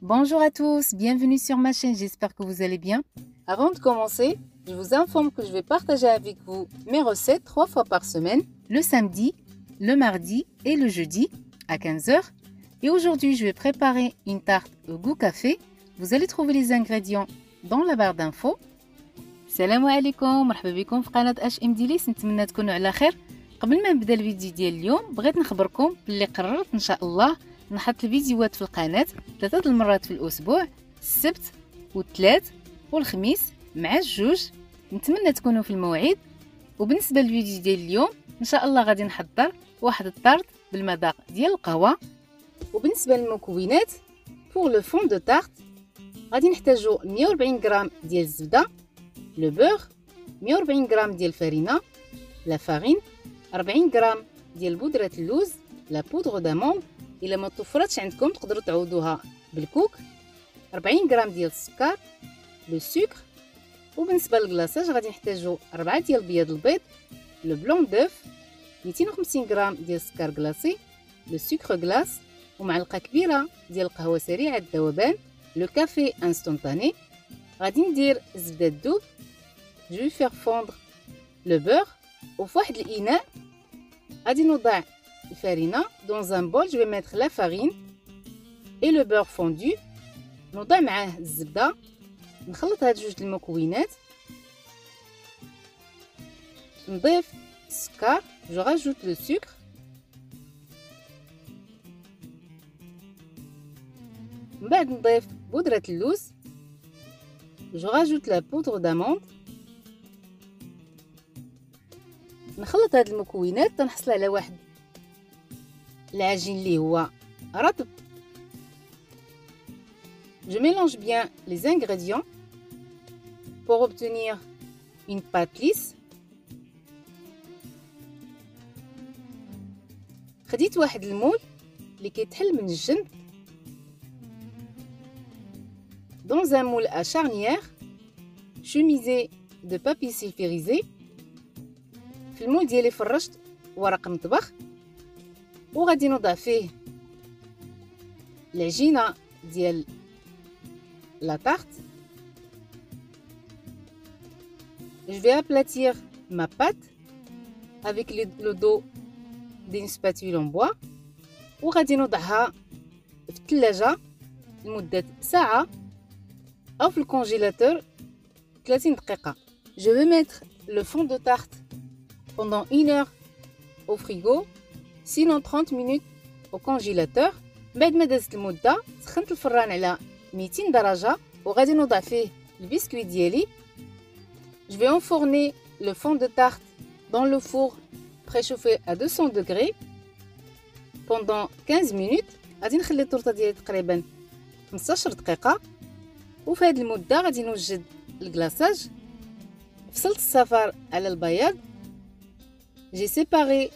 Bonjour à tous, bienvenue sur ma chaîne, j'espère que vous allez bien. Avant de commencer, je vous informe que je vais partager avec vous mes recettes 3 fois par semaine, le samedi, le mardi et le jeudi à 15 h. Et aujourd'hui, je vais préparer une tarte au goût café. Vous allez trouver les ingrédients dans la barre d'infos. السلام عليكم، مرحبا بكم في قناة HM Delice. نتمنى تكونوا على خير. قبل ما نبدا الفيديو ديال اليوم بغيت نخبركم باللي قررت ان شاء الله نحط الفيديوهات في القناة 3 المرات في الاسبوع، السبت والثلاث والخميس مع الجوج. نتمنى تكونوا في الموعد. وبالنسبه للفيديو ديال اليوم ان شاء الله غادي نحضر واحد الطارت بالمذاق ديال القهوه. وبالنسبه للمكونات pour le fond de tarte غادي نحتاجو 140 غرام ديال الزبده، لو بور، 140 غرام ديال الفرينه، لا فارين، 40 غرام ديال بودره اللوز، لا بودر داموند. الا ما توفرتش عندكم تقدروا تعوضوها بالكوك، 40 غرام ديال السكر، لو سكر. وبالنسبه للكلاصاج غادي نحتاجو 4 ديال بيض البيض، لو بلون دوف، 250 غرام ديال السكر كلاصي، لو سكر غلاس، ومعلقه كبيره ديال القهوه سريعه الذوبان، لو كافي انستونتاني. غادي ندير الزبده تذوب، جو vais faire fondre le beurre. وفي واحد الاناء غادي نوضع الفرينه. dans un bol je vais mettre la farine et le beurre fondu. نوضع معاه الزبده، نخلط هاد جوج المكونات، نضيف السكر، je rajoute le sucre، من بعد نضيف بودره اللوز، je rajoute la poudre d'amande. نخلط هاد المكونات تنحصل على واحد العجين اللي هو رطب. Je mélange bien les ingrédients pour obtenir une pâte lisse. خديت واحد المول اللي كيتحل من الجنب. Dans un moule à charnière chemisé de papier sulfurisé. في المول ديالي فرشت ورق مطبخ وغادي نوضع فيه العجينه ديال لا تارت. Je vais aplatir ma pâte avec le dos d'une spatule en bois وغادي نوضعها في الثلاجه لمده ساعه او في الكونجيلاتور 30 دقيقه. Je vais mettre le fond de tarte pendant 1 heure au frigo, sinon 30 minutes au congélateur. بعد ما دازت المده سخنت الفران على 200 درجه وغادي نوضع فيه البسكويت ديالي. Je vais enfourner le fond de tarte dans le four préchauffé à 200 degrés pendant 15 minutes. غادي نخلي التورته ديالي تقريبا 15 دقيقه. وفي هذه المده غادي نوجد الكلاصاج. فصلت الصفار على البياض. J'ai séparé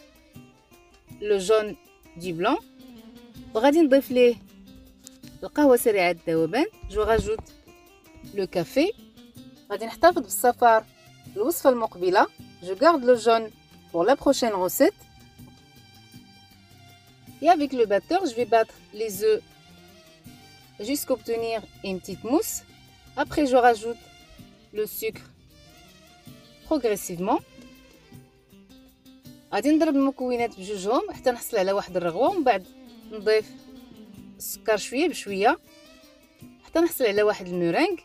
le jaune du blanc. وغادي نضيف ليه القهوة سريعة الذوبان. جو rajoute le café. غادي نحتفظ بالصفار الوصفة المقبلة. Je garde le jaune pour la prochaine recette. Et avec le batteur, je vais battre les œufs jusqu'à obtenir une petite mousse. Après, je rajoute le sucre progressivement. غادي نضرب المكونات بجوجهم حتى نحصل على واحد الرغوه، ومن بعد نضيف السكر شويه بشويه حتى نحصل على واحد المورينغ.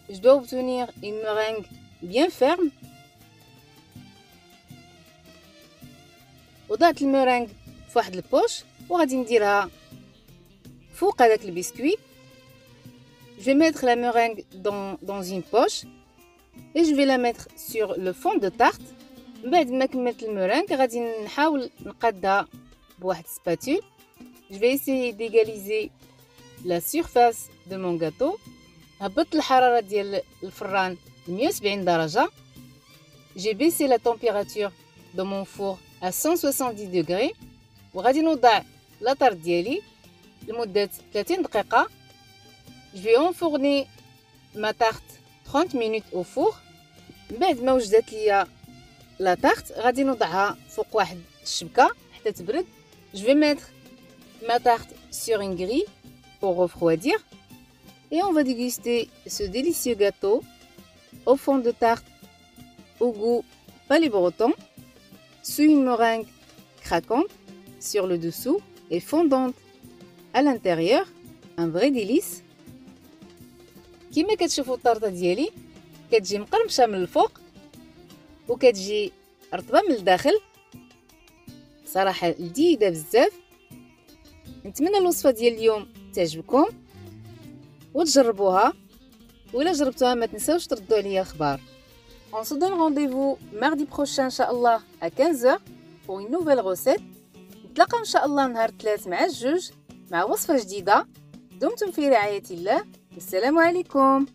Je dois obtenir une meringue bien ferme. وضعت المورينغ في واحد البوش وغادي نديرها فوق هذاك البسكويت. Je vais mettre la meringue dans une poche et je vais la mettre sur le fond de tarte. بعد ما كملت المورينغ غادي نحاول نقادها بواحد سباتول. Je vais essayer d'égaliser la surface de mon gâteau. هبطت الحرارة ديال الفران ل 170 درجة. J'ai baissé la température de mon four à 170 degrés. وغادي نوضع لا طارت ديالي لمدة 30 دقيقة. Je vais enfourner ma tarte 30 minutes au four. بعد ما وجدت ليا لا تارت غادي نوضعها فوق واحد الشبكة حتى تبرد. Je vais mettre ma tarte sur une grille pour refroidir. Et on va déguster ce délicieux gâteau au fond de tarte au goût palais breton, sous une meringue craquante sur le dessous et fondante à l'intérieur. Un vrai délice. كيما كتشوفوا الطارطه ديالي كتجي مقرمشه من الفوق وكتجي رطبه من الداخل. صراحه لذيذه بزاف. نتمنى الوصفه ديال اليوم تعجبكم وتجربوها، وإلا جربتوها ما تنساوش تردوا عليا الخبار. On se donne rendez-vous mardi prochain inchallah à 15h pour une nouvelle recette. نتلاقاو ان شاء الله نهار الثلاث مع الجوج مع وصفه جديده. دمتم في رعايه الله. السلام عليكم.